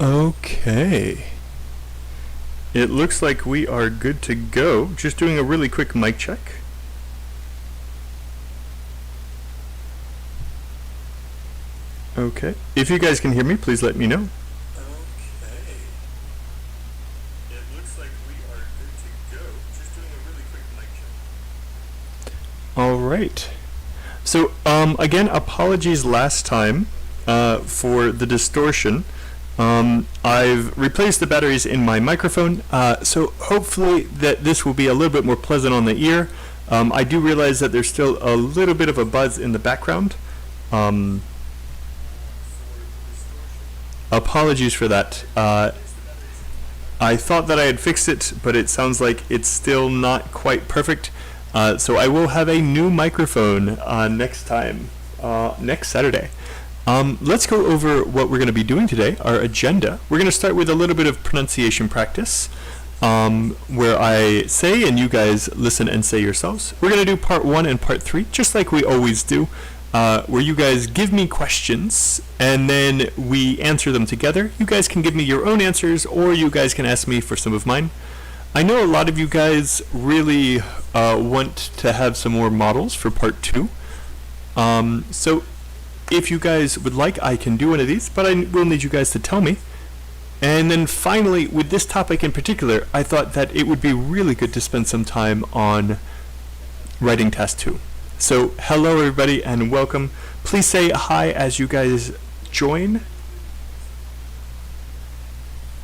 Okay. It looks like we are good to go. Just doing a really quick mic check. Okay. If you guys can hear me, please let me know. Okay. It looks like we are good to go. Just doing a really quick mic check. All right. So, again, apologies last time for the distortion. I've replaced the batteries in my microphone, so hopefully that this will be a little bit more pleasant on the ear. I do realize that there's still a little bit of a buzz in the background. Apologies for that. I thought that I had fixed it, but it sounds like it's still not quite perfect. So I will have a new microphone next time, next Saturday. Let's go over what we're going to be doing today, our agenda. We're going to start with a little bit of pronunciation practice, where I say and you guys listen and say yourselves. We're going to do part 1 and part 3, just like we always do, where you guys give me questions and then we answer them together. You guys can give me your own answers, or you guys can ask me for some of mine. I know a lot of you guys really want to have some more models for part 2. So if you guys would like, I can do one of these, but I will need you guys to tell me. And then finally, with this topic in particular, I thought that it would be really good to spend some time on writing task 2. So hello everybody and welcome. Please say hi as you guys join.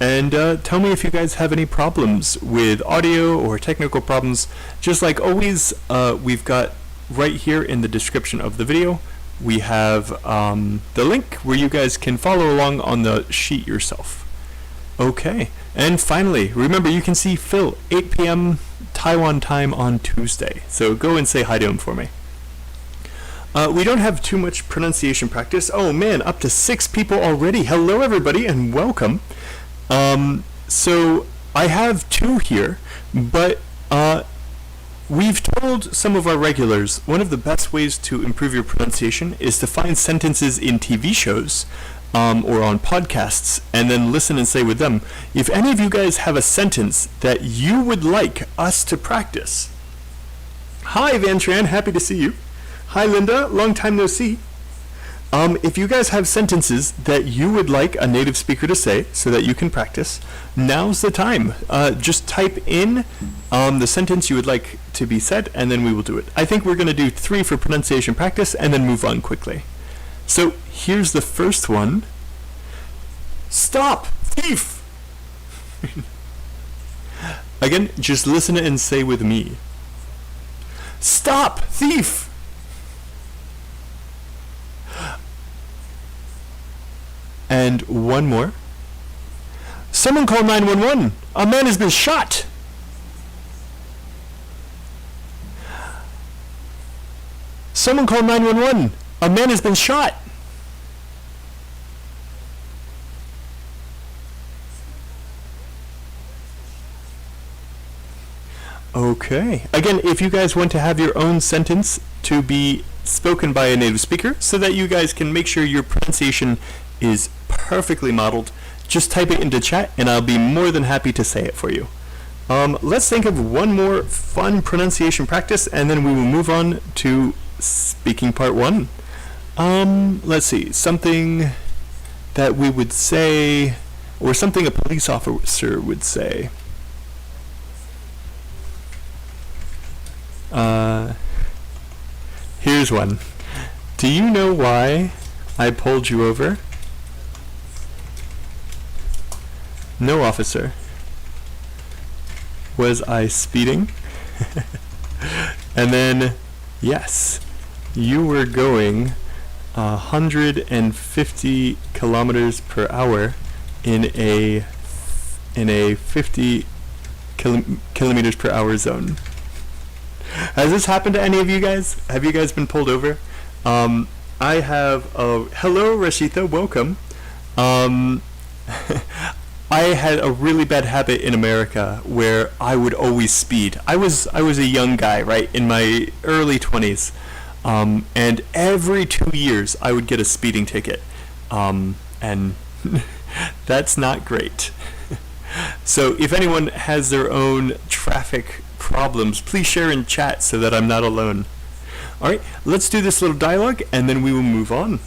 And tell me if you guys have any problems with audio or technical problems. Just like always, we've got right here in the description of the video, we have the link where you guys can follow along on the sheet yourself. Okay, and finally, remember you can see Phil, 8 p.m. Taiwan time on Tuesday. So go and say hi to him for me. We don't have too much pronunciation practice. Oh man, up to 6 people already. Hello everybody and welcome. So I have 2 here, but we've told some of our regulars one of the best ways to improve your pronunciation is to find sentences in TV shows or on podcasts and then listen and say with them. If any of you guys have a sentence that you would like us to practice. Hi Van Tran, happy to see you. Hi Linda, long time no see. If you guys have sentences that you would like a native speaker to say so that you can practice, now's the time. Just type in the sentence you would like to be said, and then we will do it. I think we're going to do 3 for pronunciation practice and then move on quickly. So here's the first one. Stop, thief! Again, just listen and say with me. Stop, thief! And one more. Someone call 911. A man has been shot. Someone call 911. A man has been shot. Okay. Again, if you guys want to have your own sentence to be spoken by a native speaker so that you guys can make sure your pronunciation is perfectly modeled, just type it into chat and I'll be more than happy to say it for you. Let's think of one more fun pronunciation practice and then we will move on to speaking part 1. Let's see, something that we would say, or something a police officer would say. Here's one. Do you know why I pulled you over? No, officer. Was I speeding? And then, yes, you were going 150 kilometers per hour in a 50 kilometers per hour zone. Has this happened to any of you guys? Have you guys been pulled over? I have. Hello, Rashita. Welcome. I had a really bad habit in America where I would always speed. I was a young guy, right, in my early 20s, and every 2 years I would get a speeding ticket, and That's not great. So if anyone has their own traffic problems, please share in chat so that I'm not alone. All right, let's do this little dialogue and then we will move on.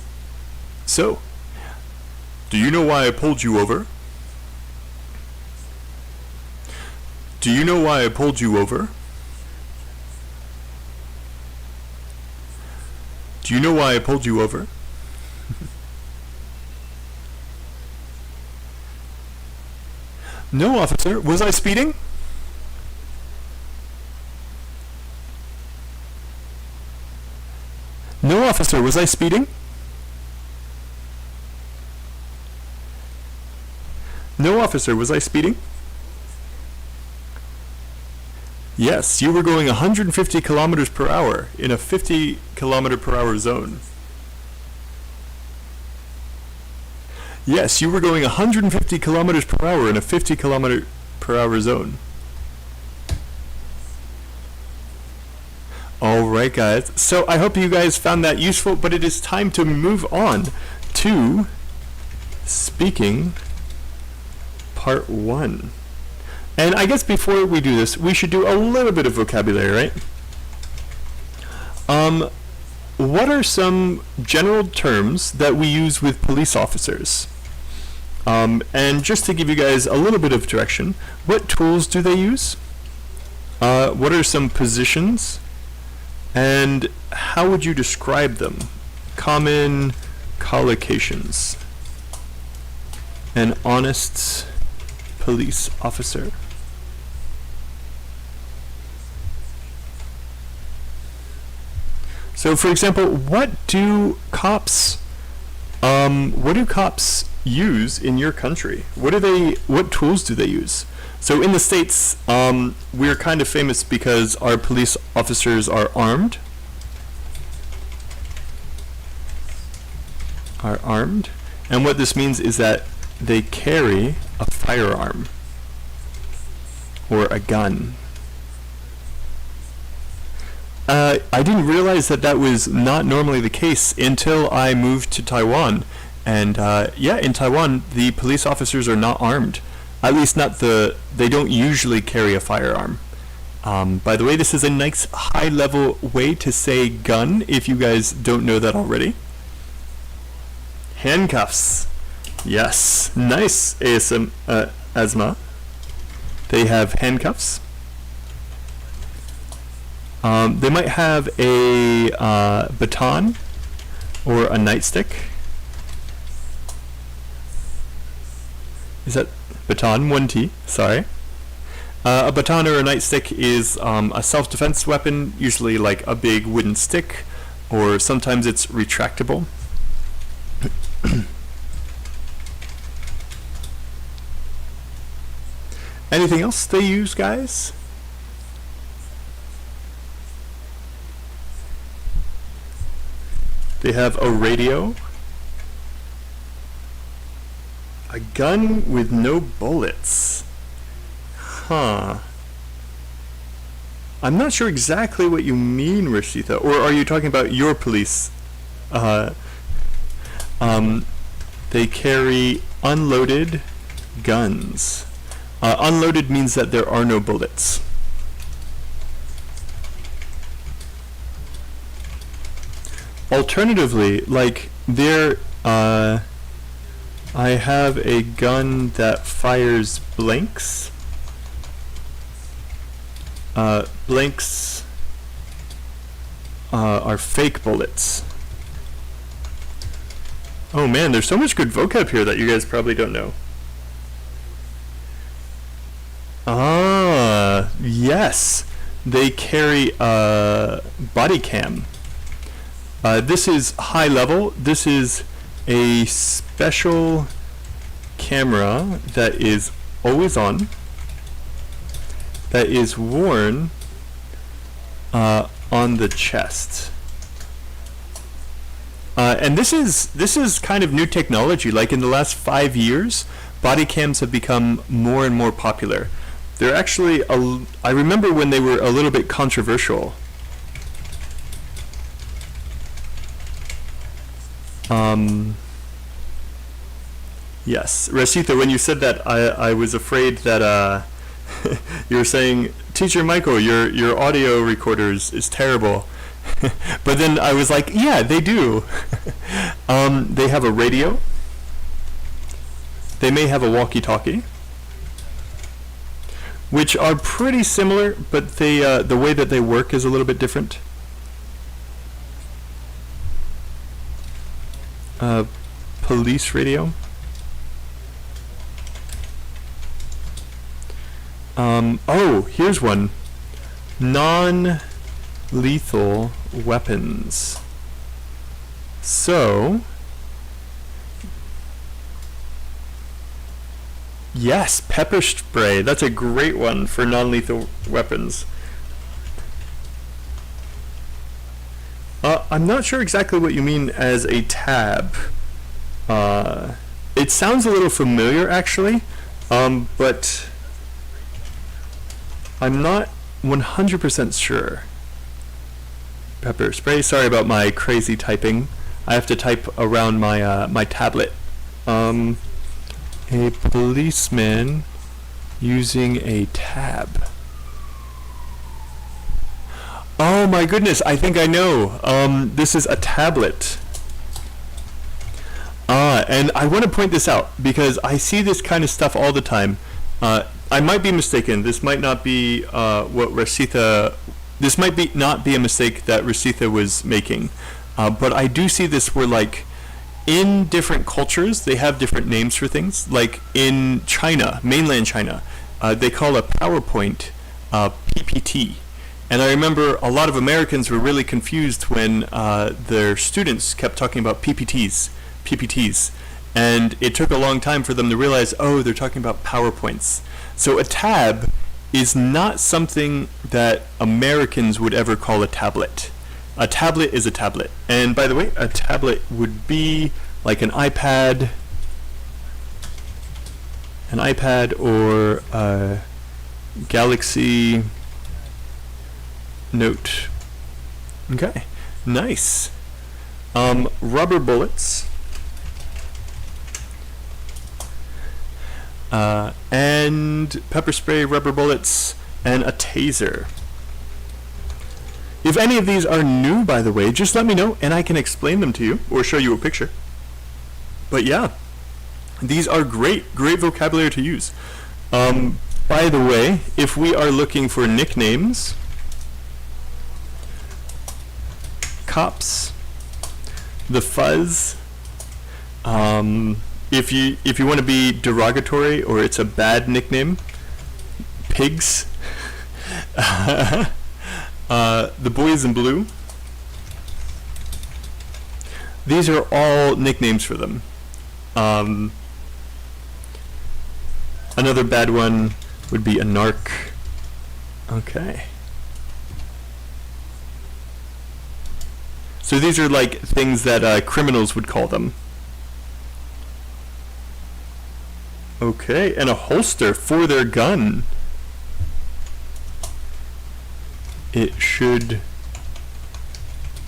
So, do you know why I pulled you over? Do you know why I pulled you over? Do you know why I pulled you over? No, officer. Was I speeding? No, officer. Was I speeding? No, officer. Was I speeding? Yes, you were going 150 kilometers per hour in a 50 kilometer per hour zone. Yes, you were going 150 kilometers per hour in a 50 kilometer per hour zone. Alright guys, so I hope you guys found that useful, but it is time to move on to speaking part 1. And I guess before we do this, we should do a little bit of vocabulary, right? What are some general terms that we use with police officers? And just to give you guys a little bit of direction, what tools do they use? What are some positions? And how would you describe them? Common collocations. An honest police officer. So, for example, what do cops use in your country? What tools do they use? So in the States, we're kind of famous because our police officers are armed. And what this means is that they carry a firearm or a gun. I didn't realize that that was not normally the case until I moved to Taiwan. And yeah, in Taiwan, the police officers are not armed. At least they don't usually carry a firearm. By the way, this is a nice high-level way to say gun, if you guys don't know that already. Handcuffs. Yes, nice, Asma. They have handcuffs. They might have a baton or a nightstick. Is that baton? 1T, sorry. A baton or a nightstick is a self-defense weapon, usually like a big wooden stick, or sometimes it's retractable. Anything else they use, guys? They have a radio. A gun with no bullets. Huh. I'm not sure exactly what you mean, Rashitha. Or are you talking about your police? They carry unloaded guns. Unloaded means that there are no bullets. Alternatively, like I have a gun that fires blanks. Blanks are fake bullets. Oh man, there's so much good vocab here that you guys probably don't know. Ah, yes. They carry a Bodycam. This is high level. This is a special camera that is always on, that is worn on the chest. And this is kind of new technology. Like in the last 5 years, body cams have become more and more popular. They're actually, I remember when they were a little bit controversial. Yes, Rashita, when you said that, I was afraid that you were saying, Teacher Michael, your audio recorders is terrible. But then I was like, yeah, they do. They have a radio. They may have a walkie-talkie, which are pretty similar, but they the way that they work is a little bit different. Police radio. Oh, here's one. Non-lethal weapons. So, yes, pepper spray. That's a great one for non-lethal weapons. I'm not sure exactly what you mean as a tab. It sounds a little familiar, actually, but I'm not 100% sure. Pepper spray. Sorry about my crazy typing. I have to type around my my tablet. A policeman using a tab. Oh my goodness, I think I know. This is a tablet. And I want to point this out because I see this kind of stuff all the time. I might be mistaken. This might not be what Rashitha. This might be not be a mistake that Rashitha was making, but I do see this where, like, in different cultures they have different names for things. Like in China, mainland China, they call a PowerPoint PPT. And I remember a lot of Americans were really confused when their students kept talking about PPTs, and it took a long time for them to realize, oh, they're talking about PowerPoints. So a tab is not something that Americans would ever call a tablet. A tablet is a tablet. And by the way, a tablet would be like an iPad or a Galaxy Note. Okay, nice. Rubber bullets. And pepper spray, rubber bullets, and a taser. If any of these are new, by the way, just let me know and I can explain them to you or show you a picture. But yeah, these are great vocabulary to use. By the way, if we are looking for nicknames, cops, the fuzz, if you want to be derogatory or it's a bad nickname, pigs, the boys in blue. These are all nicknames for them. Another bad one would be a narc. Okay. So these are like things that criminals would call them. Okay, and a holster for their gun. It should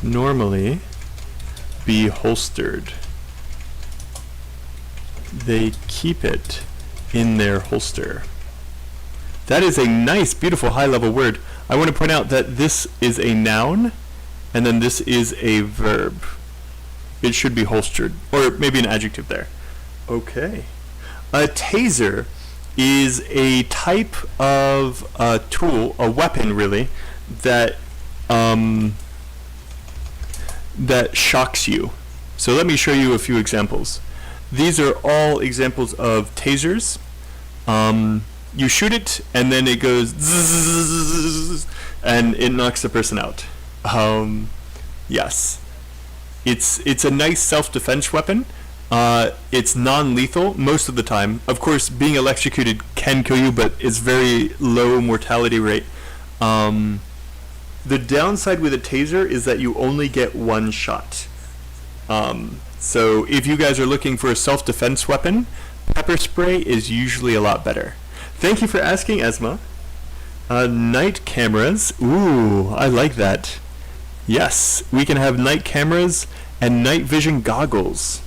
normally be holstered. They keep it in their holster. That is a nice, beautiful, high-level word. I want to point out that this is a noun, and then this is a verb. It should be holstered, or maybe an adjective there. Okay. A taser is a type of tool, a weapon really, that that shocks you. So let me show you a few examples. These are all examples of tasers. You shoot it and then it goes zzz, and it knocks the person out. Yes, it's a nice self-defense weapon. It's non-lethal most of the time. Of course, being electrocuted can kill you, but it's very low mortality rate. The downside with a taser is that you only get one shot. So if you guys are looking for a self-defense weapon, pepper spray is usually a lot better. Thank you for asking, Esma. Night cameras. Ooh, I like that. Yes, we can have night cameras and night vision goggles.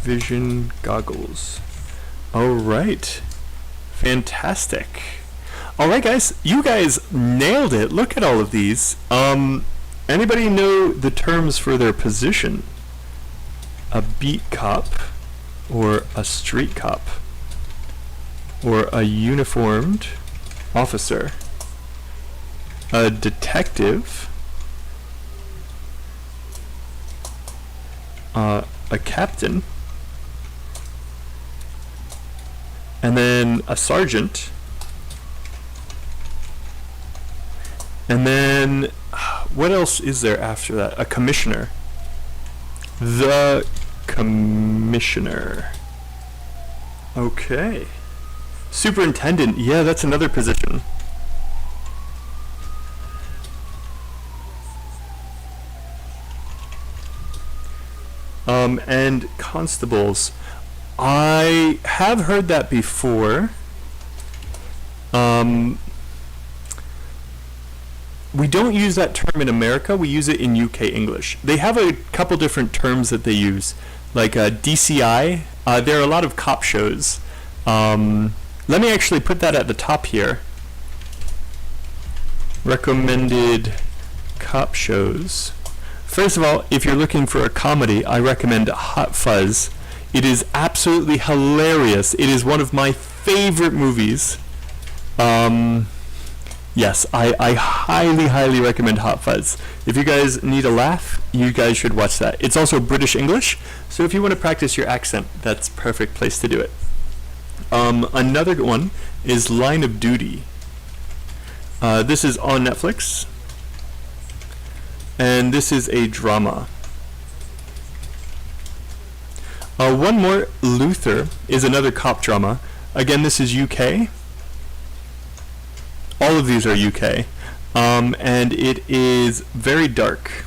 vision goggles. All right. Fantastic. All right, guys. You guys nailed it. Look at all of these. Anybody know the terms for their position? A beat cop, or a street cop, or a uniformed officer, a detective, a captain, and then a sergeant, and then what else is there after that? A commissioner. The commissioner. Okay. Superintendent. Yeah, that's another position. And constables. I have heard that before. We don't use that term in America. We use it in UK English. They have a couple different terms that they use, like DCI. There are a lot of cop shows. Let me actually put that at the top here. Recommended cop shows. First of all, if you're looking for a comedy, I recommend Hot Fuzz. It is absolutely hilarious. It is one of my favorite movies. Yes, I highly, highly recommend Hot Fuzz. If you guys need a laugh, you guys should watch that. It's also British English, so if you want to practice your accent, that's a perfect place to do it. Another one is Line of Duty. This is on Netflix, and this is a drama. One more, Luther, is another cop drama. Again, this is UK. All of these are UK, and it is very dark,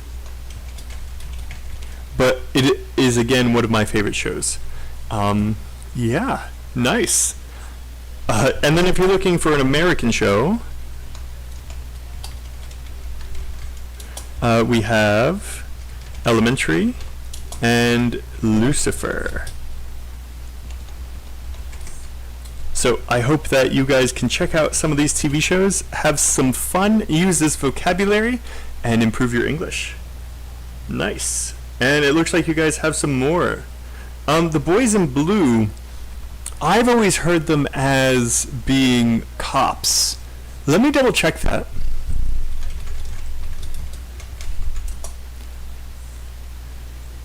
but it is again one of my favorite shows. Yeah, nice. And then if you're looking for an American show, we have Elementary and Lucifer. So I hope that you guys can check out some of these TV shows, have some fun, use this vocabulary, and improve your English. Nice. And it looks like you guys have some more. The boys in blue, I've always heard them as being cops. Let me double check that.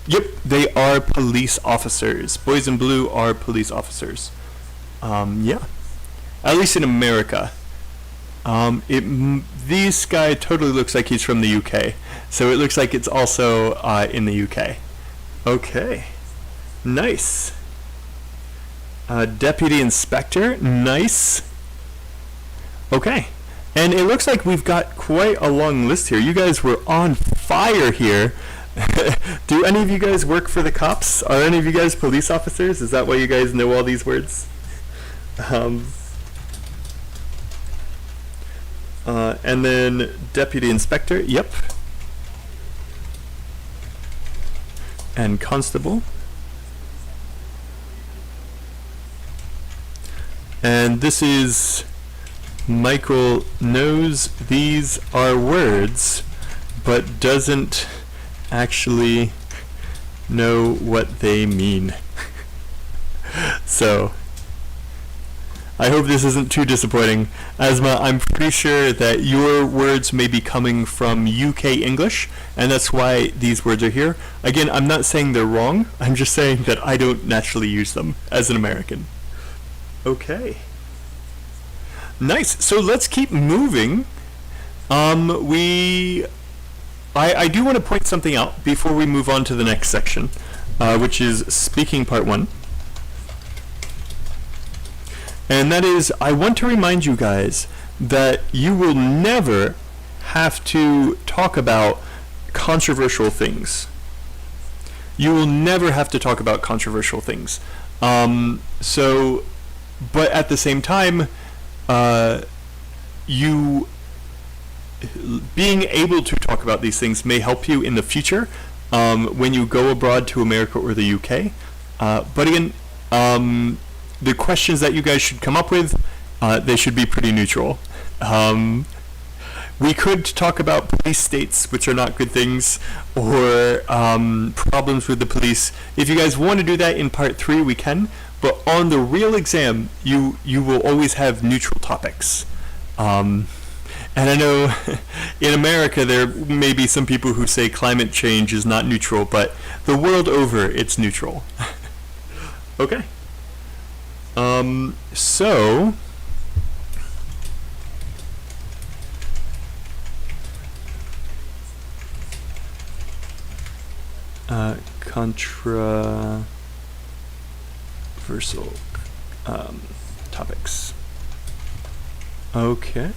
Yep, they are police officers. Boys in blue are police officers. Yeah, at least in America. This guy totally looks like he's from the UK, so it looks like it's also in the UK. Okay, nice. Deputy Inspector, nice. Okay, and it looks like we've got quite a long list here. You guys were on fire here. Do any of you guys work for the cops? Are any of you guys police officers? Is that why you guys know all these words? And then Deputy Inspector, yep. And Constable. And this is Michael knows these are words, but doesn't actually know what they mean. So I hope this isn't too disappointing. Asma, I'm pretty sure that your words may be coming from UK English, and that's why these words are here. Again, I'm not saying they're wrong. I'm just saying that I don't naturally use them as an American. Okay. Nice. So let's keep moving. I do want to point something out before we move on to the next section, which is speaking part 1. And that is, I want to remind you guys that you will never have to talk about controversial things. You will never have to talk about controversial things. But at the same time, you being able to talk about these things may help you in the future when you go abroad to America or the UK. But again, the questions that you guys should come up with, they should be pretty neutral. We could talk about police states, which are not good things, or problems with the police. If you guys want to do that in part 3, we can. But on the real exam, you will always have neutral topics. And I know in America there may be some people who say climate change is not neutral, but the world over it's neutral. Okay. So controversial topics. Okay.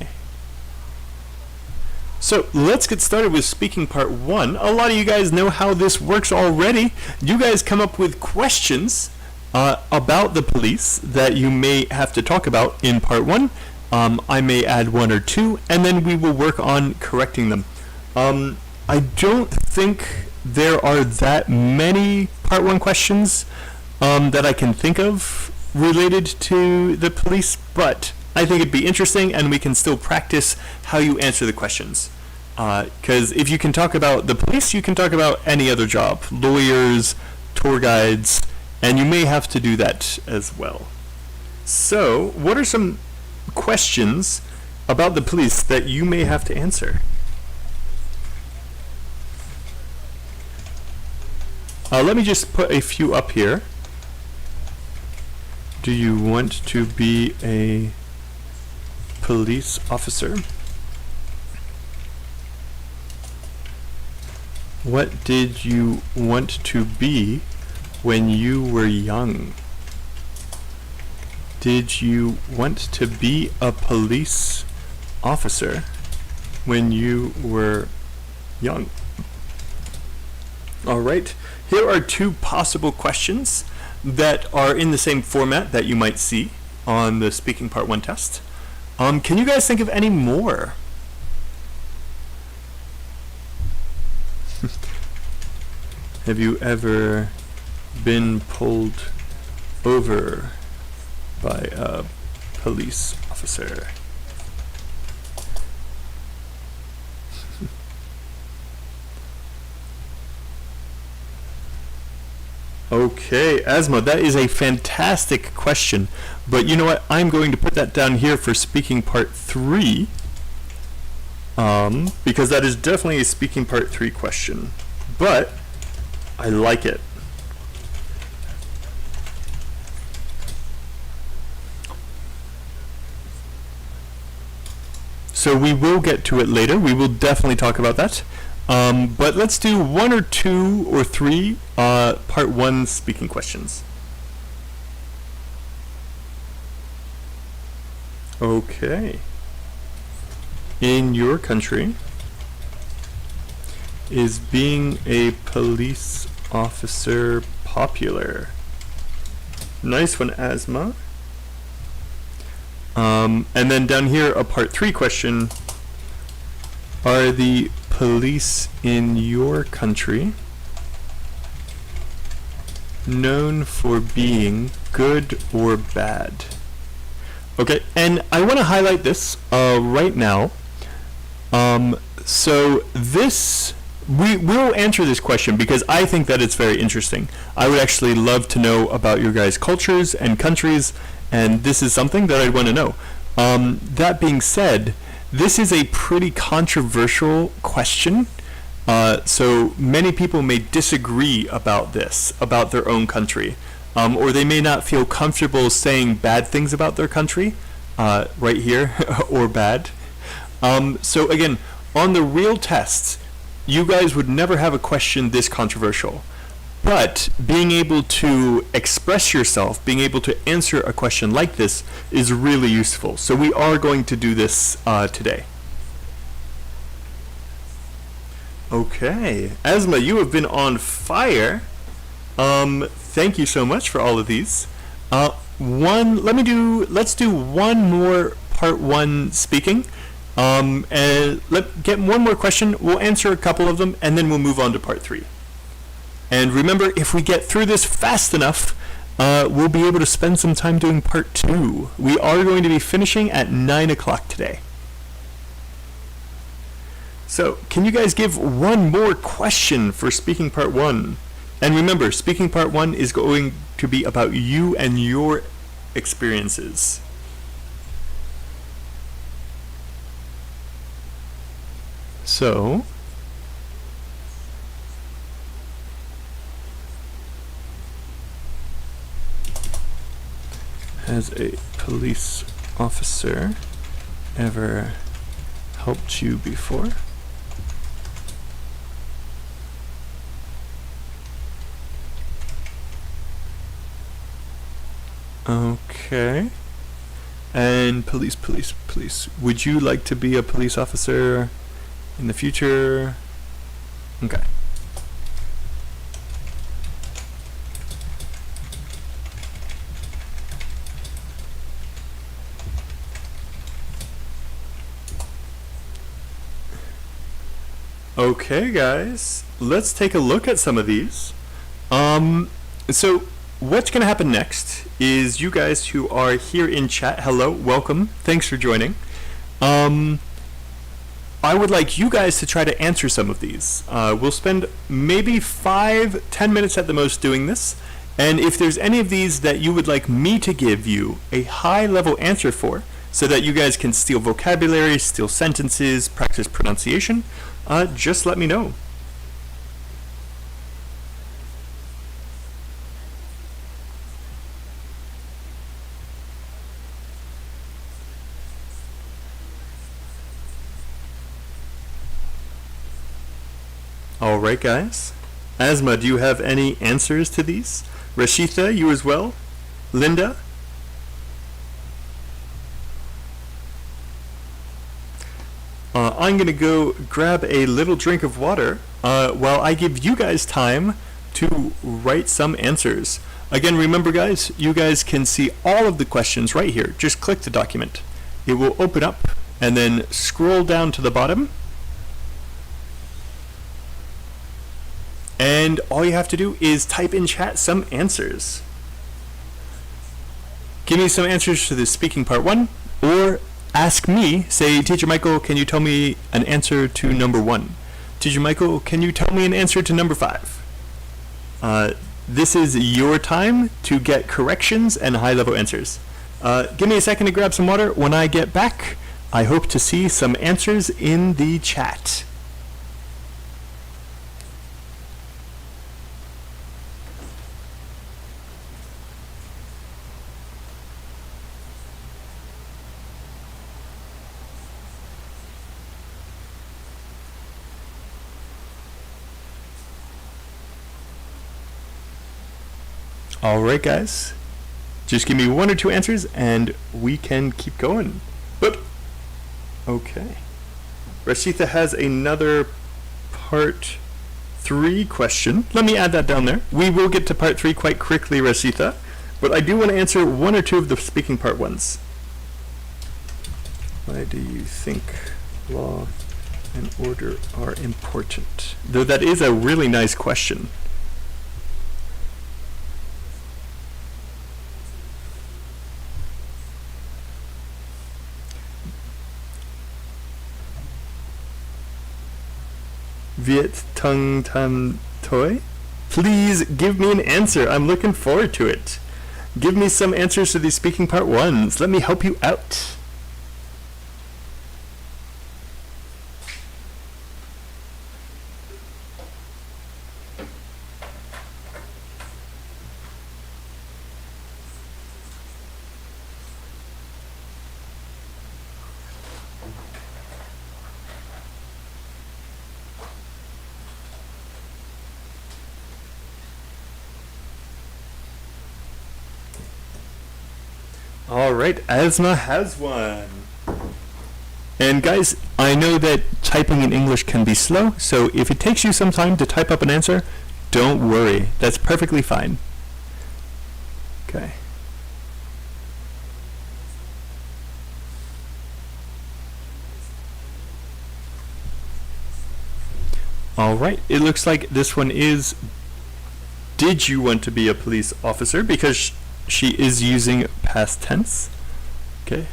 So let's get started with speaking part 1. A lot of you guys know how this works already. You guys come up with questions about the police that you may have to talk about in part 1. I may add 1 or 2, and then we will work on correcting them. I don't think there are that many part 1 questions that I can think of related to the police, but I think it'd be interesting, and we can still practice how you answer the questions. Because if you can talk about the police, you can talk about any other job, lawyers, tour guides, and you may have to do that as well. So, what are some questions about the police that you may have to answer? Let me just put a few up here. Do you want to be a police officer? What did you want to be when you were young? Did you want to be a police officer when you were young? All right, here are 2 possible questions that are in the same format that you might see on the speaking part 1 test. Can you guys think of any more? Have you ever been pulled over by a police officer? Okay, Asma, that is a fantastic question, but you know what? I'm going to put that down here for speaking part 3, because that is definitely a speaking part 3 question, but I like it. So we will get to it later. We will definitely talk about that. But let's do 1 or 2 or 3 part 1 speaking questions. Okay. In your country, is being a police officer popular? Nice one, Asma. And then down here, a part 3 question. Are the police in your country known for being good or bad? Okay, and I want to highlight this right now. So this, we'll answer this question because I think that it's very interesting. I would actually love to know about your guys' cultures and countries, and this is something that I'd want to know. That being said, this is a pretty controversial question. So many people may disagree about this, about their own country, or they may not feel comfortable saying bad things about their country, right here, or bad. So again, on the real tests, you guys would never have a question this controversial. But being able to express yourself, being able to answer a question like this is really useful. So we are going to do this today. Okay, Asma, you have been on fire. Thank you so much for all of these. Let's do 1 more part 1 speaking. And get 1 more question. We'll answer a couple of them, and then we'll move on to part 3. And remember, if we get through this fast enough, we'll be able to spend some time doing part 2. We are going to be finishing at 9 o'clock today. So, can you guys give one more question for speaking part 1? And remember, speaking part 1 is going to be about you and your experiences. So, has a police officer ever helped you before? Okay. And police. Would you like to be a police officer in the future? Okay. Okay, guys, let's take a look at some of these. So what's going to happen next is you guys who are here in chat, hello, welcome, thanks for joining. I would like you guys to try to answer some of these. We'll spend maybe 5-10 minutes at the most doing this, and if there's any of these that you would like me to give you a high-level answer for, so that you guys can steal vocabulary, steal sentences, practice pronunciation, just let me know. Alright, guys. Asma, do you have any answers to these? Rashitha, you as well? Linda? I'm going to go grab a little drink of water while I give you guys time to write some answers. Again, remember guys, you guys can see all of the questions right here. Just click the document. It will open up and then scroll down to the bottom. And all you have to do is type in chat some answers. Give me some answers to the speaking part 1, or ask me, say, Teacher Michael, can you tell me an answer to number 1? Teacher Michael, can you tell me an answer to number 5? This is your time to get corrections and high-level answers. Give me a second to grab some water. When I get back, I hope to see some answers in the chat. Alright guys, just give me 1 or 2 answers and we can keep going. But okay, Rashitha has another part 3 question. Let me add that down there. We will get to part 3 quite quickly, Rashitha, but I do want to answer 1 or 2 of the speaking part 1s. Why do you think law and order are important? Though that is a really nice question. Viet Tung Tam Toi? Please give me an answer. I'm looking forward to it. Give me some answers to these speaking part 1s. Let me help you out. Alright, Asma has one. And guys, I know that typing in English can be slow, so if it takes you some time to type up an answer, don't worry. That's perfectly fine. Okay. Alright, it looks like this one is did you want to be a police officer? Because she is using past tense. Okay.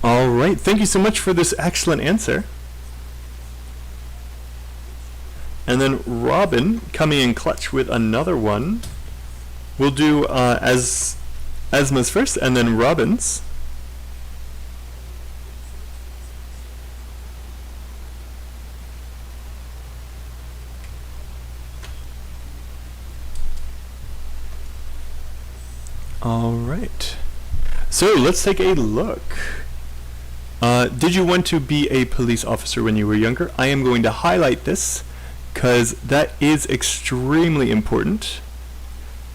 All right. Thank you so much for this excellent answer. And then Robin coming in clutch with another one. We'll do Asma's first, and then Robin's. All right. So let's take a look. Did you want to be a police officer when you were younger? I am going to highlight this because that is extremely important,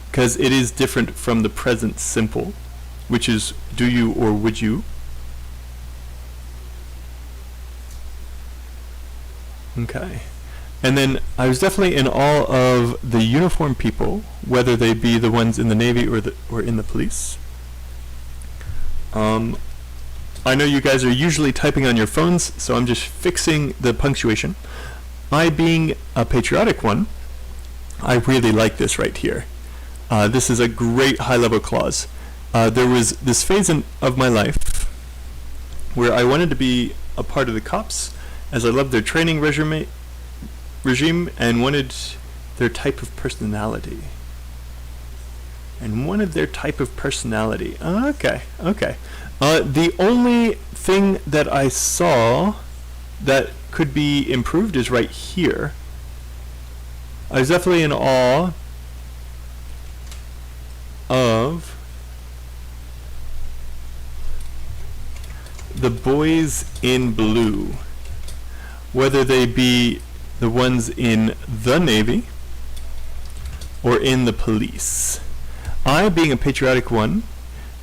because it is different from the present simple, which is do you or would you. Okay. And then I was definitely in awe of the uniformed people, whether they be the ones in the Navy or in the police. I know you guys are usually typing on your phones, so I'm just fixing the punctuation. I, being a patriotic one, I really like this right here. This is a great high-level clause. There was this phase of my life where I wanted to be a part of the cops, as I loved their training regime and wanted their type of personality. Okay, okay. The only thing that I saw that could be improved is right here. I was definitely in awe of the boys in blue, whether they be the ones in the Navy or in the police. I, being a patriotic one,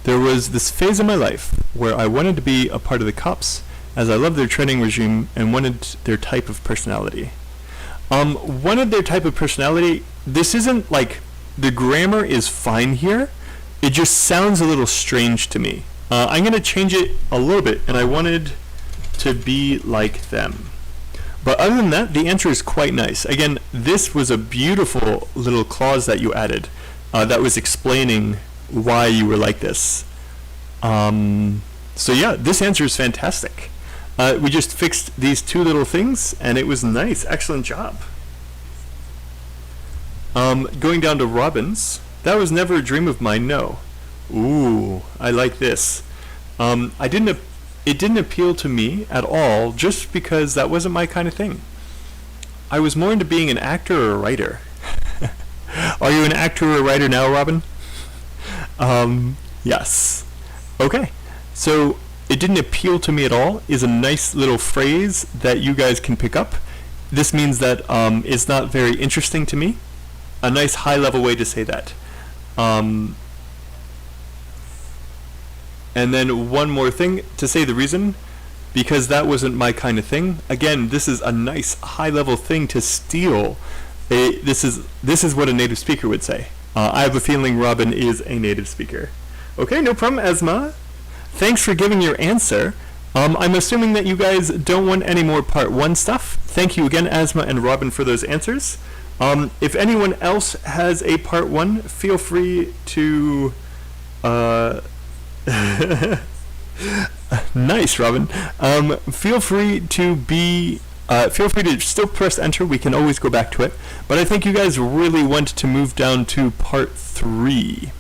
there was this phase of my life where I wanted to be a part of the cops, as I loved their training regime and wanted their type of personality. Wanted their type of personality, this isn't like, the grammar is fine here, it just sounds a little strange to me. I'm going to change it a little bit, and I wanted to be like them. But other than that, the answer is quite nice. Again, this was a beautiful little clause that you added that was explaining why you were like this. So yeah, this answer is fantastic. We just fixed these two little things, and it was nice. Excellent job. Going down to Robin's. That was never a dream of mine, no. Ooh, I like this. It didn't appeal to me at all, just because that wasn't my kind of thing. I was more into being an actor or a writer. Are you an actor or a writer now, Robin? Yes. Okay. So, it didn't appeal to me at all is a nice little phrase that you guys can pick up. This means that it's not very interesting to me. A nice high-level way to say that. And then one more thing to say the reason, because that wasn't my kind of thing. Again, this is a nice high-level thing to steal. This is what a native speaker would say. I have a feeling Robin is a native speaker. Okay, no problem, Asma. Thanks for giving your answer. I'm assuming that you guys don't want any more part 1 stuff. Thank you again, Asma and Robin, for those answers. If anyone else has a part 1, feel free to... Nice, Robin. Feel free to still press enter. We can always go back to it. But I think you guys really want to move down to part 3.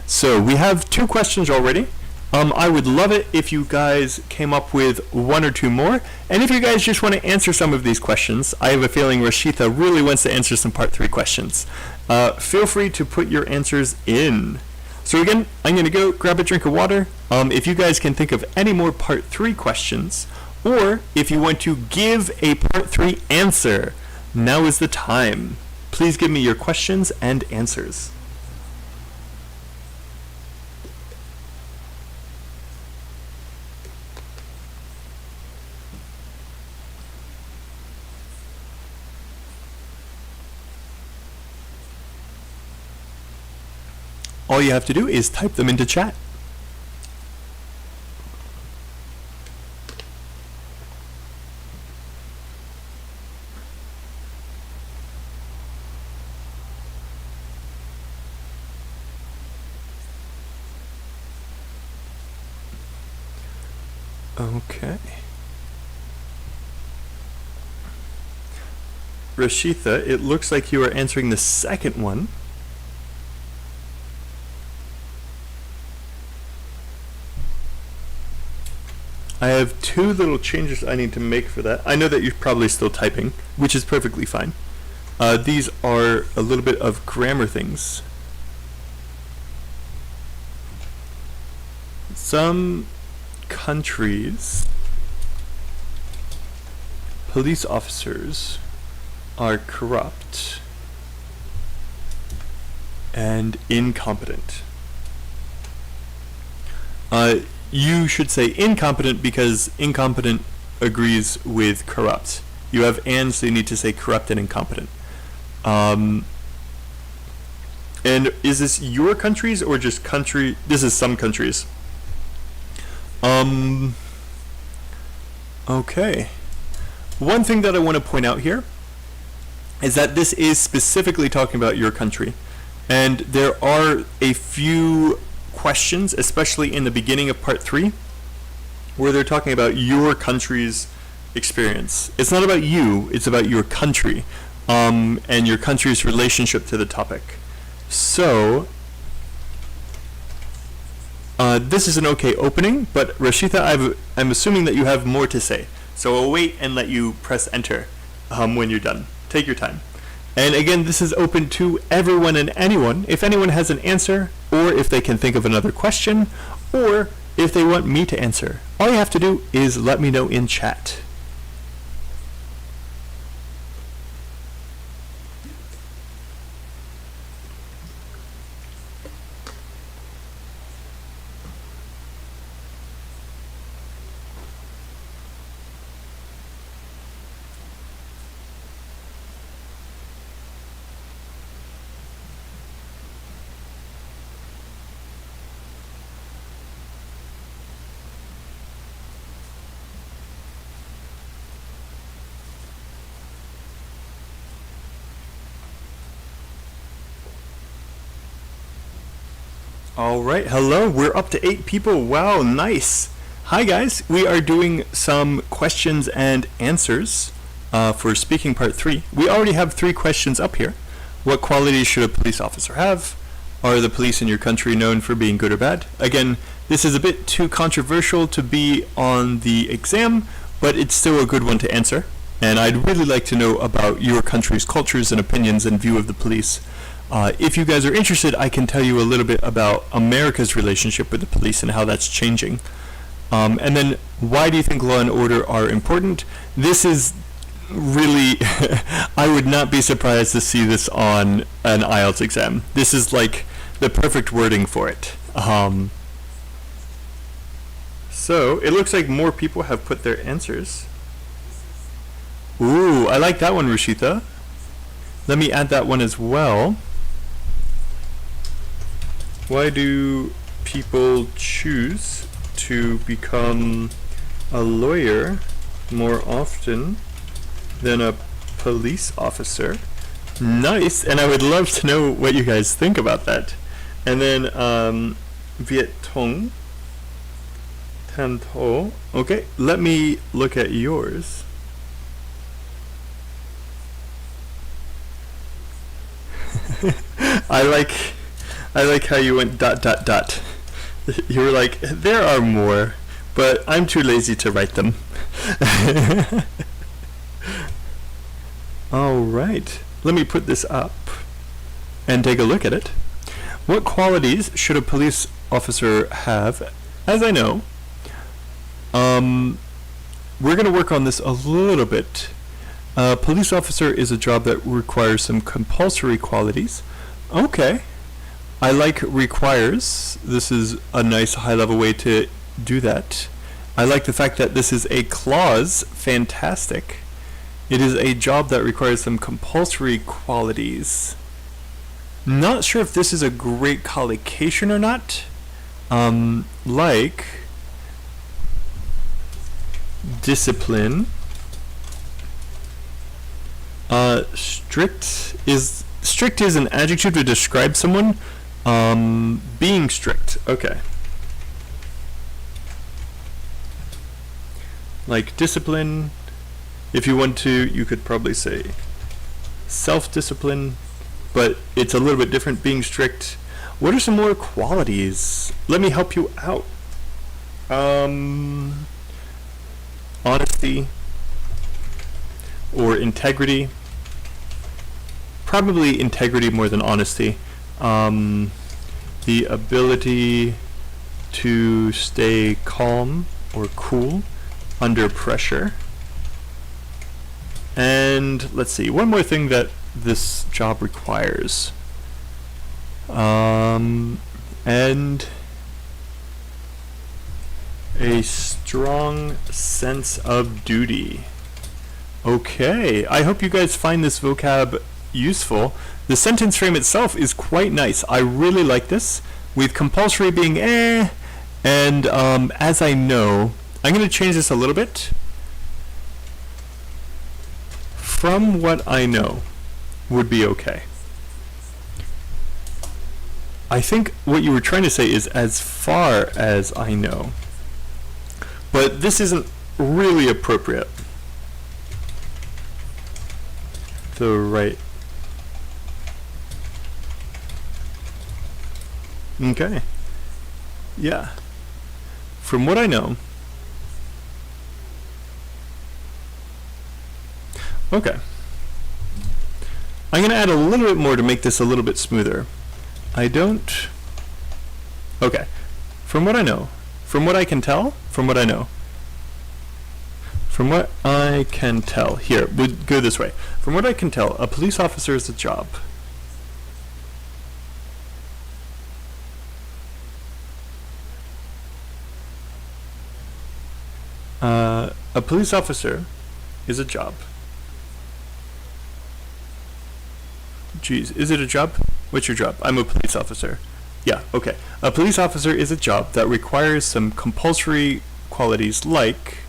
So we have 2 questions already. I would love it if you guys came up with 1 or 2 more. And if you guys just want to answer some of these questions, I have a feeling Rashitha really wants to answer some part 3 questions. Feel free to put your answers in. So again, I'm going to go grab a drink of water. If you guys can think of any more part 3 questions, or if you want to give a part 3 answer, now is the time. Please give me your questions and answers. All you have to do is type them into chat. Okay. Rashitha, it looks like you are answering the second one. I have two little changes I need to make for that. I know that you're probably still typing, which is perfectly fine. These are a little bit of grammar things. Some countries, police officers are corrupt and incompetent. You should say incompetent because incompetent agrees with corrupt. You have and, so you need to say corrupt and incompetent. And is this your countries or just country? This is some countries. Okay. One thing that I want to point out here is that this is specifically talking about your country. And there are a few questions, especially in the beginning of part 3, where they're talking about your country's experience. It's not about you, it's about your country, and your country's relationship to the topic. So, this is an okay opening, but Rashitha, I'm assuming that you have more to say. So I'll wait and let you press enter when you're done. Take your time. And again, this is open to everyone and anyone. If anyone has an answer, or if they can think of another question, or if they want me to answer, all you have to do is let me know in chat. Alright, hello, we're up to 8 people. Wow, nice. Hi guys, we are doing some questions and answers for speaking part 3. We already have 3 questions up here. What qualities should a police officer have? Are the police in your country known for being good or bad? Again, this is a bit too controversial to be on the exam, but it's still a good one to answer. And I'd really like to know about your country's cultures and opinions and view of the police. If you guys are interested, I can tell you a little bit about America's relationship with the police and how that's changing. And then, why do you think law and order are important? This is really, I would not be surprised to see this on an IELTS exam. This is like the perfect wording for it. So, it looks like more people have put their answers. Ooh, I like that one, Rashitha. Let me add that one as well. Why do people choose to become a lawyer more often than a police officer? Nice, and I would love to know what you guys think about that. And then Viet Tong, Tan Ho. Okay, let me look at yours. I like how you went ... You were like, there are more, but I'm too lazy to write them. Alright, let me put this up and take a look at it. What qualities should a police officer have? As I know, we're going to work on this a little bit. Police officer is a job that requires some compulsory qualities. Okay. I like requires. This is a nice high-level way to do that. I like the fact that this is a clause. Fantastic. It is a job that requires some compulsory qualities. Not sure if this is a great collocation or not. Like discipline. Strict is an adjective to describe someone being strict. Okay. like discipline. If you want to, you could probably say self-discipline, but it's a little bit different, being strict. What are some more qualities? Let me help you out. Honesty or integrity. Probably integrity more than honesty. The ability to stay calm or cool under pressure. And let's see, one more thing that this job requires. And a strong sense of duty. Okay, I hope you guys find this vocab useful. The sentence frame itself is quite nice. I really like this, with compulsory being and as I know, I'm going to change this a little bit. From what I know would be okay. I think what you were trying to say is as far as I know. But this isn't really appropriate. The right. Okay. Yeah. From what I know. Okay. I'm going to add a little bit more to make this a little bit smoother. I don't... Okay. From what I know. From what I can tell. From what I know. From what I can tell. Here, we'll go this way. From what I can tell, a police officer is a job. A police officer is a job. Geez, is it a job? What's your job? I'm a police officer. Yeah, okay. A police officer is a job that requires some compulsory qualities like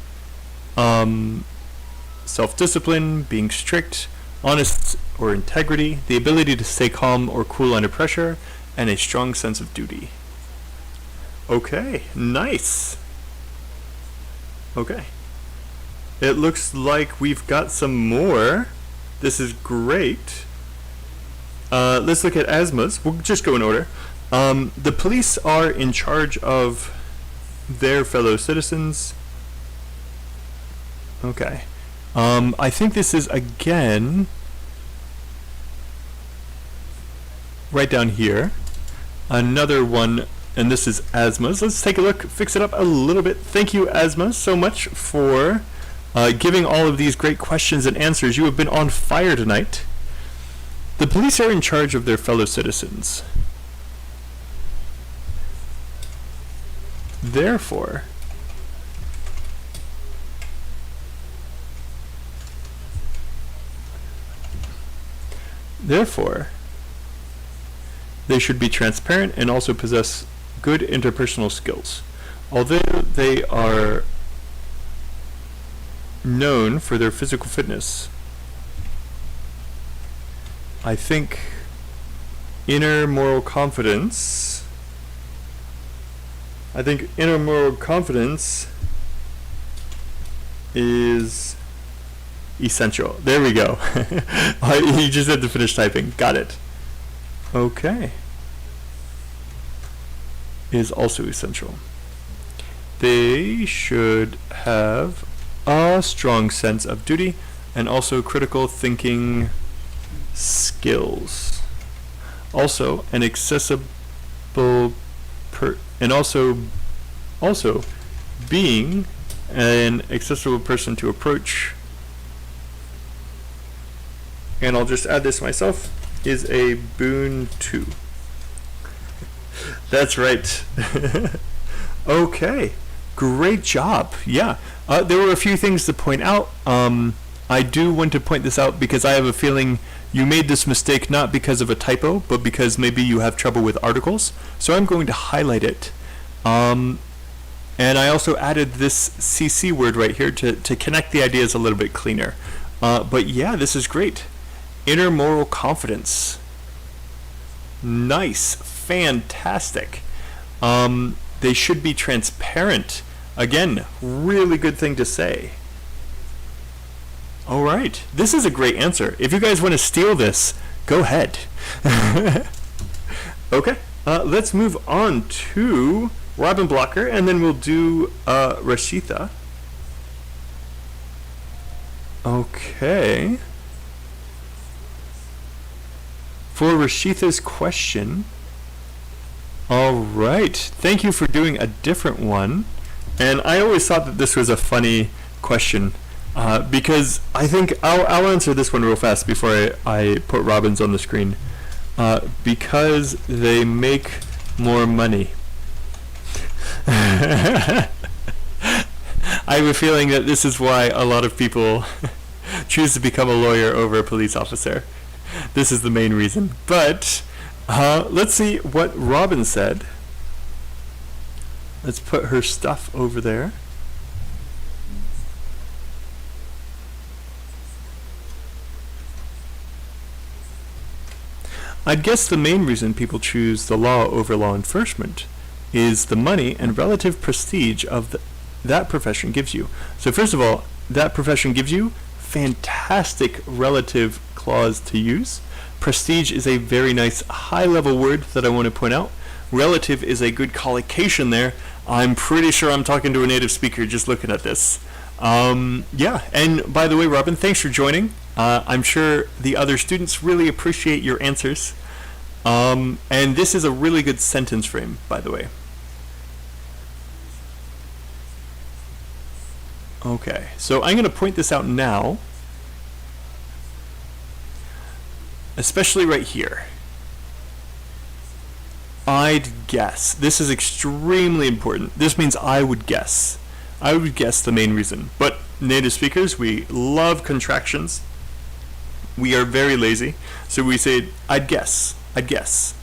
self-discipline, being strict, honest or integrity, the ability to stay calm or cool under pressure, and a strong sense of duty. Okay, nice. Okay. It looks like we've got some more. This is great. Let's look at asthmas. We'll just go in order. The police are in charge of their fellow citizens. Okay. I think this is, again, right down here. Another one, and this is asthmas. Let's take a look, fix it up a little bit. Thank you, asthma, so much for giving all of these great questions and answers. You have been on fire tonight. The police are in charge of their fellow citizens. Therefore, they should be transparent and also possess good interpersonal skills. Although they are known for their physical fitness, I think inner moral confidence is essential. There we go. You just had to finish typing. Got it. Okay. Is also essential. They should have a strong sense of duty and also critical thinking skills. Also, an accessible and also being an accessible person to approach. And I'll just add this myself, is a boon too. That's right. Okay, great job. Yeah, there were a few things to point out. I do want to point this out because I have a feeling you made this mistake not because of a typo, but because maybe you have trouble with articles. So I'm going to highlight it. And I also added this CC word right here to connect the ideas a little bit cleaner. But yeah, this is great. Inner moral confidence. Nice. Fantastic. They should be transparent. Again, really good thing to say. All right, this is a great answer. If you guys want to steal this, go ahead. Okay, let's move on to Robin Blocker, and then we'll do Rashitha. Okay. For Rashitha's question. All right, thank you for doing a different one. And I always thought that this was a funny question. Because I think I'll answer this one real fast before I put Robin's on the screen. Because they make more money. I have a feeling that this is why a lot of people choose to become a lawyer over a police officer. This is the main reason. But let's see what Robin said. Let's put her stuff over there. I'd guess the main reason people choose the law over law enforcement is the money and relative prestige of that profession gives you. So first of all, that profession gives you fantastic relative clause to use. Prestige is a very nice high-level word that I want to point out. Relative is a good collocation there. I'm pretty sure I'm talking to a native speaker just looking at this. Yeah, and by the way, Robin, thanks for joining. I'm sure the other students really appreciate your answers. And this is a really good sentence frame, by the way. Okay, so I'm going to point this out now, especially right here. I'd guess. This is extremely important. This means I would guess. I would guess the main reason. But native speakers, we love contractions. We are very lazy. So we say, I'd guess. I'd guess.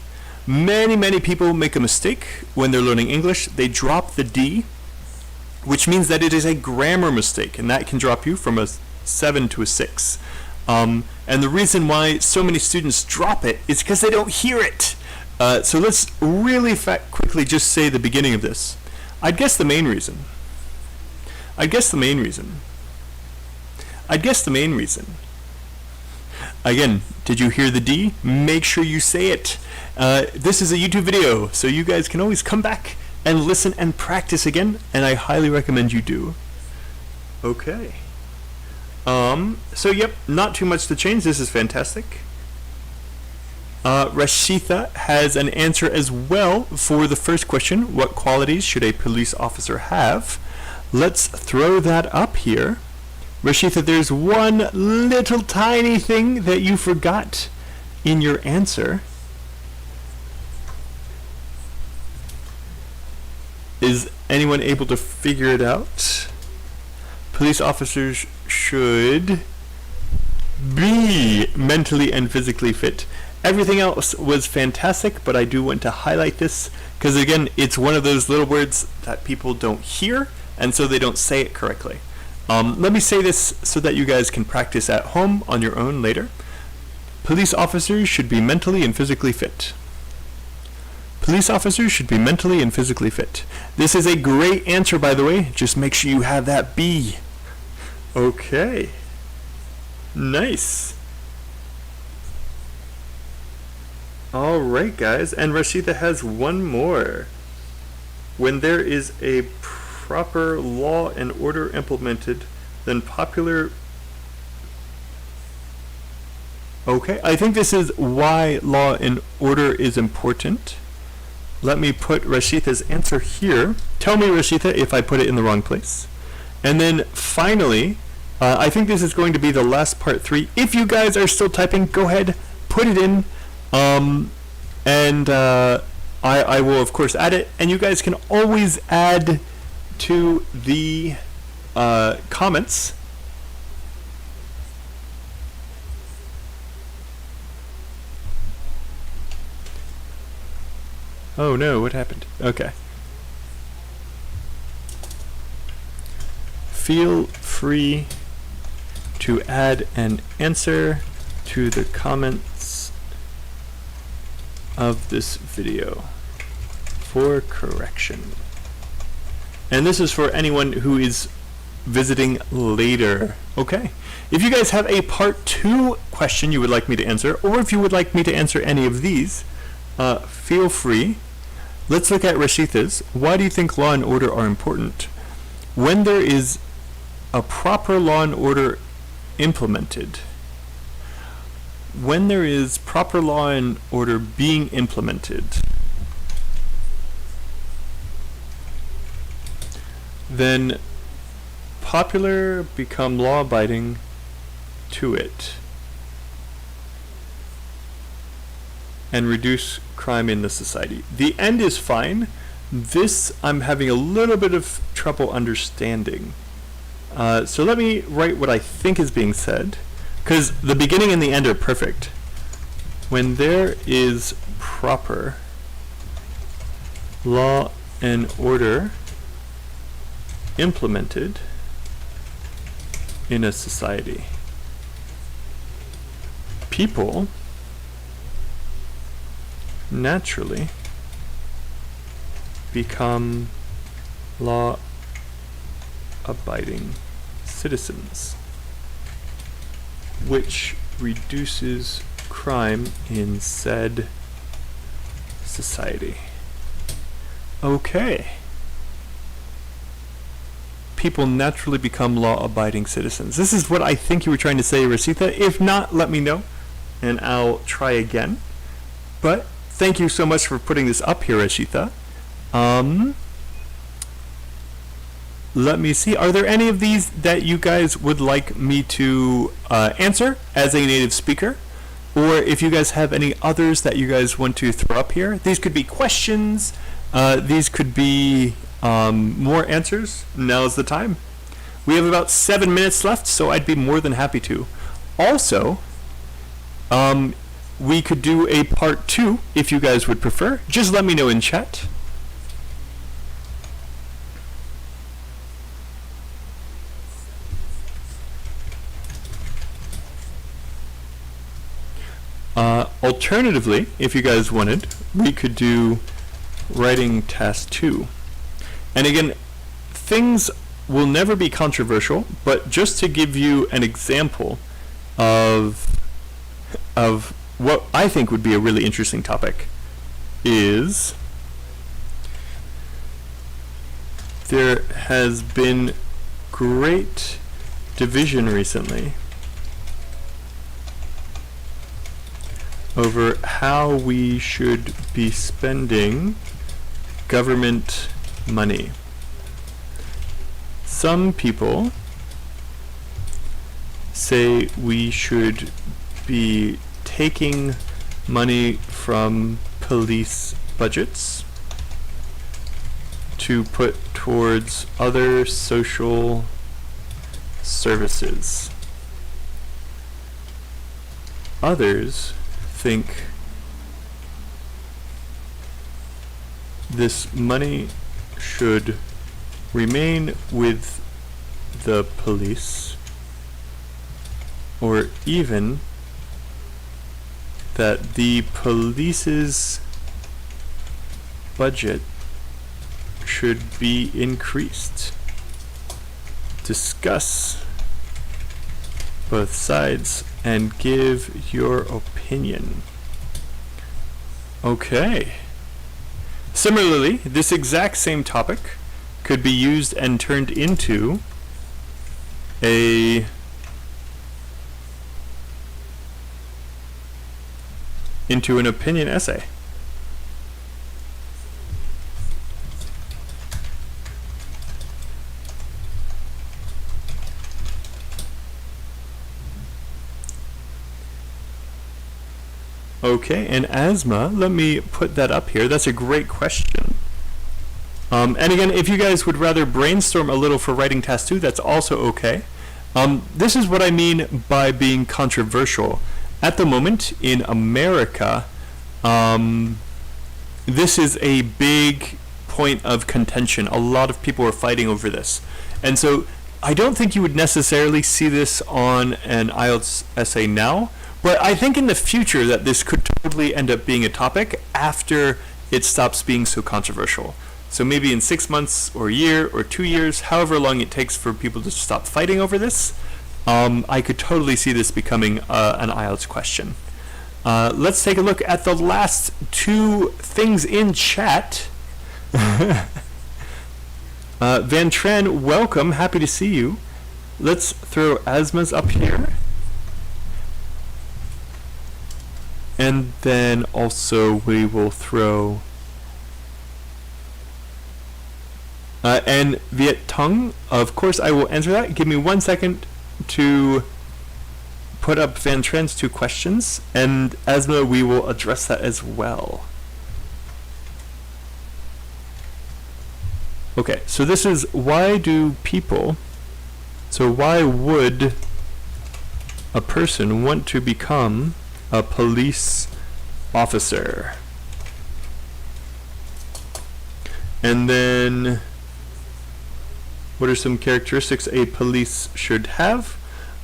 Many people make a mistake when they're learning English. They drop the D, which means that it is a grammar mistake, and that can drop you from a 7 to a 6. And the reason why so many students drop it is because they don't hear it. So let's really quickly just say the beginning of this. I'd guess the main reason. I'd guess the main reason. I'd guess the main reason. Again, did you hear the D? Make sure you say it. This is a YouTube video, so you guys can always come back and listen and practice again, and I highly recommend you do. Okay. So yep, not too much to change. This is fantastic. Rashitha has an answer as well for the first question. What qualities should a police officer have? Let's throw that up here. Rashitha, there's one little tiny thing that you forgot in your answer. Is anyone able to figure it out? Police officers should be mentally and physically fit. Everything else was fantastic, but I do want to highlight this because, again, it's one of those little words that people don't hear, and so they don't say it correctly. Let me say this so that you guys can practice at home on your own later. Police officers should be mentally and physically fit. Police officers should be mentally and physically fit. This is a great answer, by the way. Just make sure you have that B. Okay. Nice. All right, guys. And Rashitha has one more. When there is a proper law and order implemented, then popular... Okay, I think this is why law and order is important. Let me put Rashitha's answer here. Tell me, Rashitha, if I put it in the wrong place. And then finally, I think this is going to be the last part 3. If you guys are still typing, go ahead, put it in, and I will, of course, add it. And you guys can always add to the comments. Oh no, what happened? Okay. Feel free to add an answer to the comments of this video for correction. And this is for anyone who is visiting later. Okay. If you guys have a part 2 question you would like me to answer, or if you would like me to answer any of these, feel free. Let's look at Rashitha's. Why do you think law and order are important? When there is a proper law and order implemented, when there is proper law and order being implemented, then popular become law-abiding to it and reduce crime in the society. The end is fine. This I'm having a little bit of trouble understanding. So let me write what I think is being said, because the beginning and the end are perfect. When there is proper law and order implemented in a society, people naturally become law-abiding citizens, which reduces crime in said society. Okay. People naturally become law-abiding citizens. This is what I think you were trying to say, Rasitha. If not, let me know, and I'll try again. But thank you so much for putting this up here, Rashitha. Let me see. Are there any of these that you guys would like me to answer as a native speaker? Or if you guys have any others that you guys want to throw up here? These could be questions. These could be more answers. Now's the time. We have about 7 minutes left, so I'd be more than happy to. Also, we could do a part 2 if you guys would prefer. Just let me know in chat. Alternatively, if you guys wanted, we could do writing task 2. And again, things will never be controversial, but just to give you an example of what I think would be a really interesting topic is there has been great division recently over how we should be spending government money. Some people say we should be taking money from police budgets to put towards other social services. Others think this money should remain with the police, or even that the police's budget should be increased. Discuss both sides and give your opinion. Okay. Similarly, this exact same topic could be used and turned into an opinion essay. Okay, and asthma, let me put that up here. That's a great question. And again, if you guys would rather brainstorm a little for writing task 2, that's also okay. This is what I mean by being controversial. At the moment in America, this is a big point of contention. A lot of people are fighting over this. And so I don't think you would necessarily see this on an IELTS essay now, but I think in the future that this could totally end up being a topic after it stops being so controversial. So maybe in 6 months or a year or 2 years, however long it takes for people to stop fighting over this, I could totally see this becoming an IELTS question. Let's take a look at the last 2 things in chat. Van Tran, welcome. Happy to see you. Let's throw Asma's up here. And then also we will throw and Viet Tong. Of course I will answer that. Give me 1 second to put up Van Tran's 2 questions, and Asma, we will address that as well. Okay, so this is why would a person want to become a police officer? And then what are some characteristics a police should have?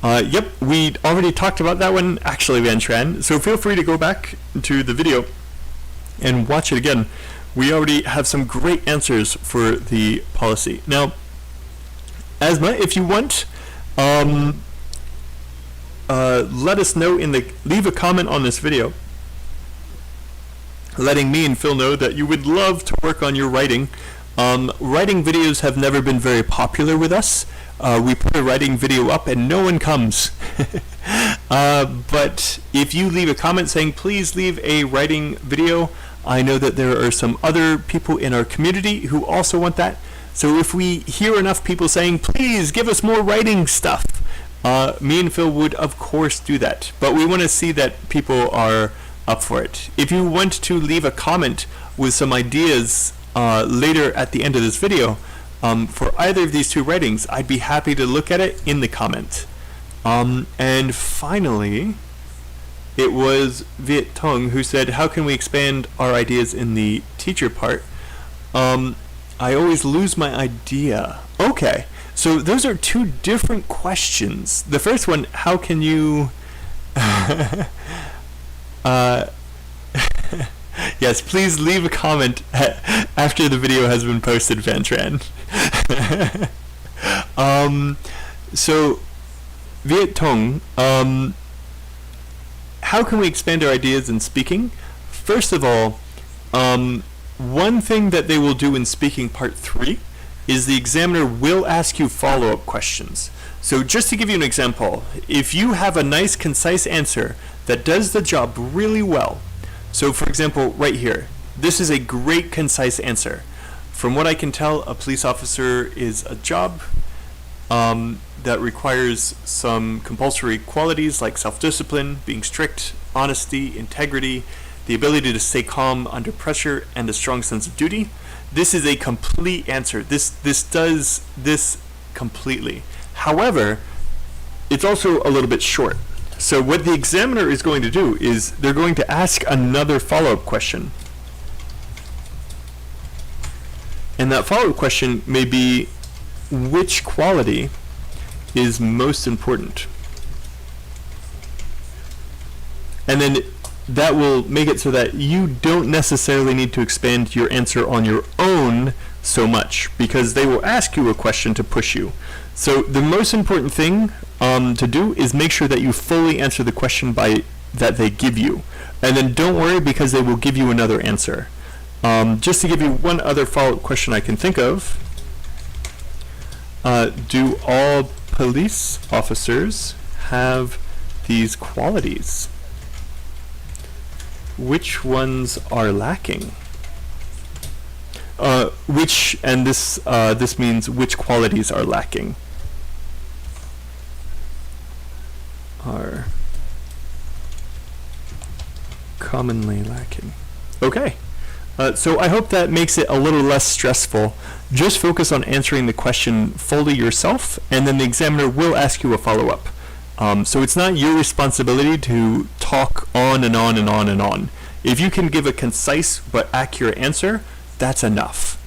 Yep, we already talked about that one actually, Van Tran, so feel free to go back to the video and watch it again. We already have some great answers for the policy. Now, Asma, if you want, let us know leave a comment on this video, letting me and Phil know that you would love to work on your writing. Writing videos have never been very popular with us. We put a writing video up and no one comes. But if you leave a comment saying, please leave a writing video, I know that there are some other people in our community who also want that. So if we hear enough people saying, please give us more writing stuff, me and Phil would of course do that. But we want to see that people are up for it. If you want to leave a comment with some ideas later at the end of this video for either of these 2 writings, I'd be happy to look at it in the comment. And finally, it was Viet Tong who said, how can we expand our ideas in the teacher part? I always lose my idea. Okay, so those are 2 different questions. The first one, how can you yes, please leave a comment after the video has been posted, Van Tran. So, Viet Tong, how can we expand our ideas in speaking? First of all, one thing that they will do in speaking part 3 is the examiner will ask you follow-up questions. So just to give you an example, if you have a nice concise answer that does the job really well, so for example right here, this is a great concise answer. From what I can tell, a police officer is a job that requires some compulsory qualities like self-discipline, being strict, honesty, integrity, the ability to stay calm under pressure, and a strong sense of duty. This is a complete answer. This does this completely. However, it's also a little bit short. So what the examiner is going to do is they're going to ask another follow-up question. And that follow-up question may be, which quality is most important? And then that will make it so that you don't necessarily need to expand your answer on your own so much, because they will ask you a question to push you. So the most important thing to do is make sure that you fully answer the question that they give you. And then don't worry, because they will give you another answer. Just to give you one other follow-up question I can think of, do all police officers have these qualities? Which ones are lacking? This means which qualities are lacking? Are commonly lacking. Okay. So I hope that makes it a little less stressful. Just focus on answering the question fully yourself, and then the examiner will ask you a follow-up. So it's not your responsibility to talk on and on and on and on. If you can give a concise but accurate answer, that's enough.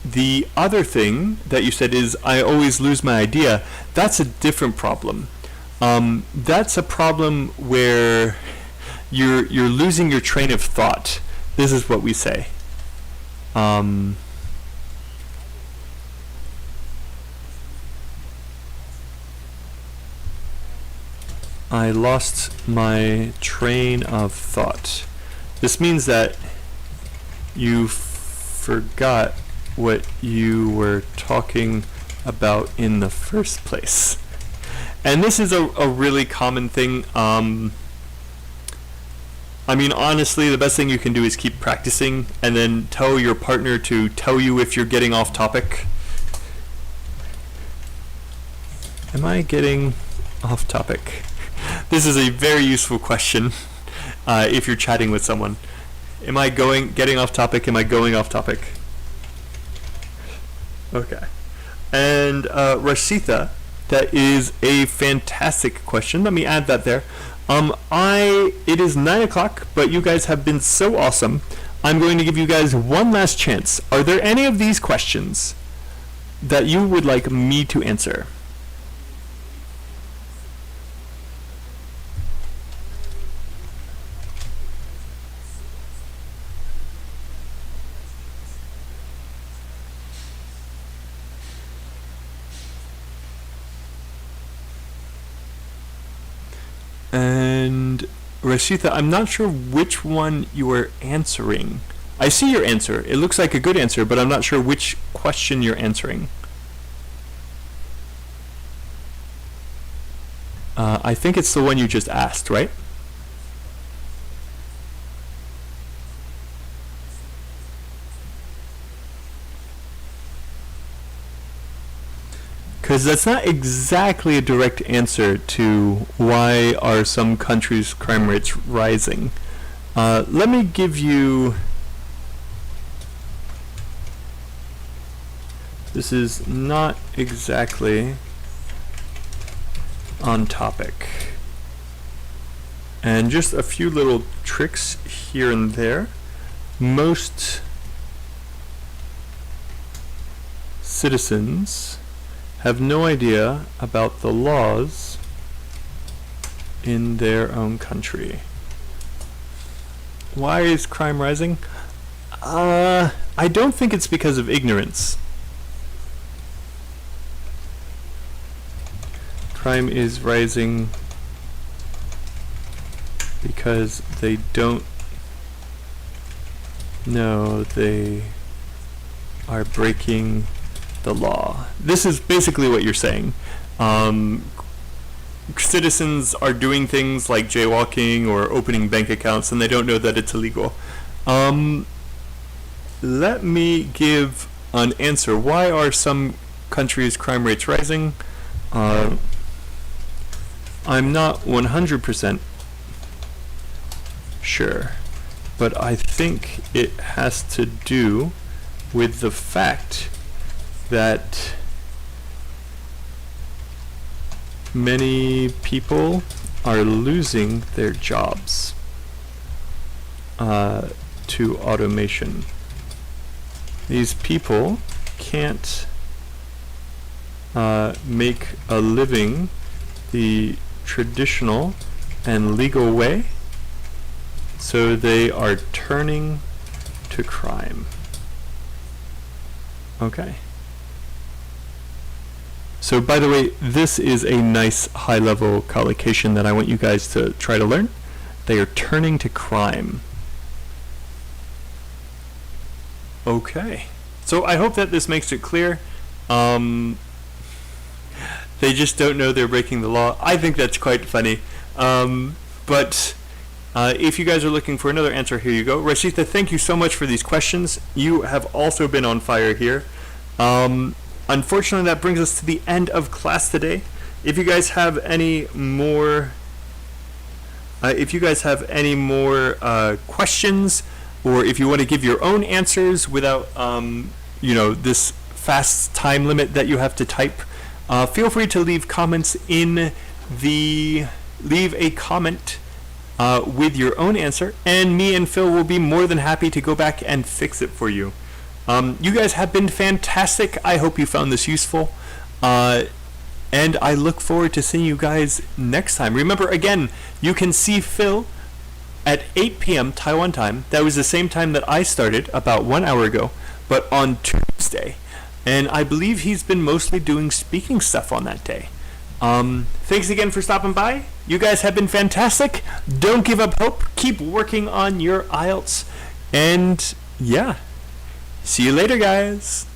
The other thing that you said is, I always lose my idea. That's a different problem. That's a problem where you're losing your train of thought. This is what we say. I lost my train of thought. This means that you forgot what you were talking about in the first place. And this is a really common thing. I mean, honestly, the best thing you can do is keep practicing and then tell your partner to tell you if you're getting off topic. Am I getting off topic? This is a very useful question if you're chatting with someone. Am I getting off topic? Am I going off topic? Okay. And Rashitha, that is a fantastic question. Let me add that there. It is 9 o'clock, but you guys have been so awesome. I'm going to give you guys one last chance. Are there any of these questions that you would like me to answer? And Rashitha, I'm not sure which one you were answering. I see your answer. It looks like a good answer, but I'm not sure which question you're answering. I think it's the one you just asked, right? Because that's not exactly a direct answer to why are some countries' crime rates rising. Let me give you... This is not exactly on topic. And just a few little tricks here and there. Most citizens have no idea about the laws in their own country. Why is crime rising? I don't think it's because of ignorance. Crime is rising because they don't know they are breaking the law. This is basically what you're saying. Citizens are doing things like jaywalking or opening bank accounts and they don't know that it's illegal. Let me give an answer. Why are some countries' crime rates rising? I'm not 100% sure, but I think it has to do with the fact that many people are losing their jobs to automation. These people can't make a living the traditional and legal way, so they are turning to crime. Okay. So by the way, this is a nice high-level collocation that I want you guys to try to learn. They are turning to crime. Okay. So I hope that this makes it clear. They just don't know they're breaking the law. I think that's quite funny. But if you guys are looking for another answer, here you go. Rashitha, thank you so much for these questions. You have also been on fire here. Unfortunately, that brings us to the end of class today. If you guys have any more, questions, or if you want to give your own answers without, this fast time limit that you have to type, feel free to leave comments leave a comment with your own answer, and me and Phil will be more than happy to go back and fix it for you. You guys have been fantastic. I hope you found this useful. And I look forward to seeing you guys next time. Remember, again, you can see Phil at 8 p.m. Taiwan time. That was the same time that I started about 1 hour ago. but on Tuesday. And I believe he's been mostly doing speaking stuff on that day. Thanks again for stopping by. You guys have been fantastic. Don't give up hope. Keep working on your IELTS. And yeah, see you later, guys.